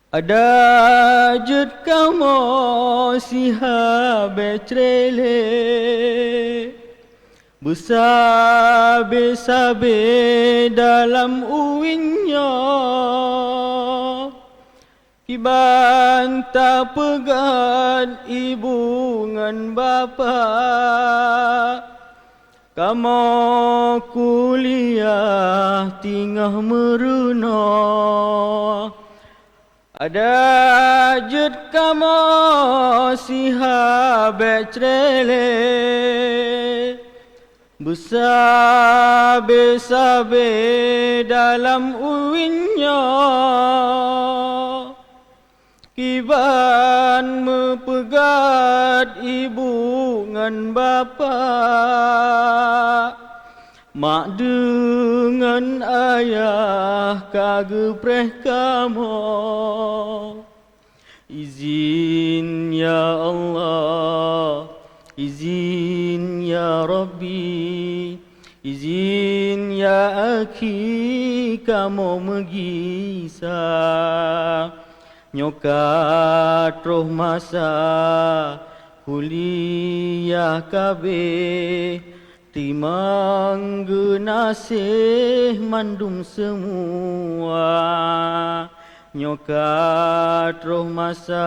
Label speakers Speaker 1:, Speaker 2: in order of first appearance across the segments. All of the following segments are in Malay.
Speaker 1: Ada jut kamu siha becrele bersabe-sabe dalam uinnya, kiban tak pegat ibu ngan bapa, kamu kuliah tingah meruna. Ada jut kamu siha becrele bersabe-sabe dalam uinnya, kiban mepegat ibu ngan bapa, mak dengan ayah kagepreh kamu. Izin ya Allah, izin ya Rabbi, izin ya akhi kamu mengisah nyokat roh masa kuliah kabeh, timang genasih mandum semua, nyokat roh masa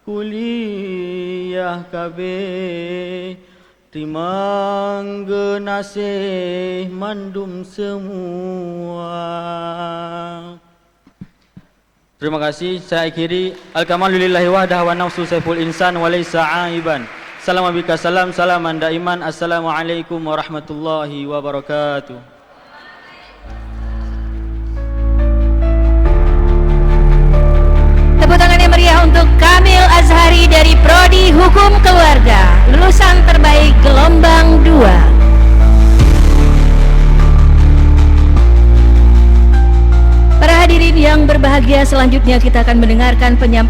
Speaker 1: kuliah kabeh, timang genasih mandum semua. Terima kasih. Saya akhiri. Al-kamalu lillahi wahdah wa nafsu saiful insan wa laysa aiban. Salam abika salam, salaman daiman. Assalamualaikum warahmatullahi wabarakatuh.
Speaker 2: Tepuk tangan yang meriah untuk Kamil Azhari dari Prodi Hukum Keluarga, lulusan terbaik gelombang 2. Para hadirin yang berbahagia, selanjutnya kita akan mendengarkan penyampaian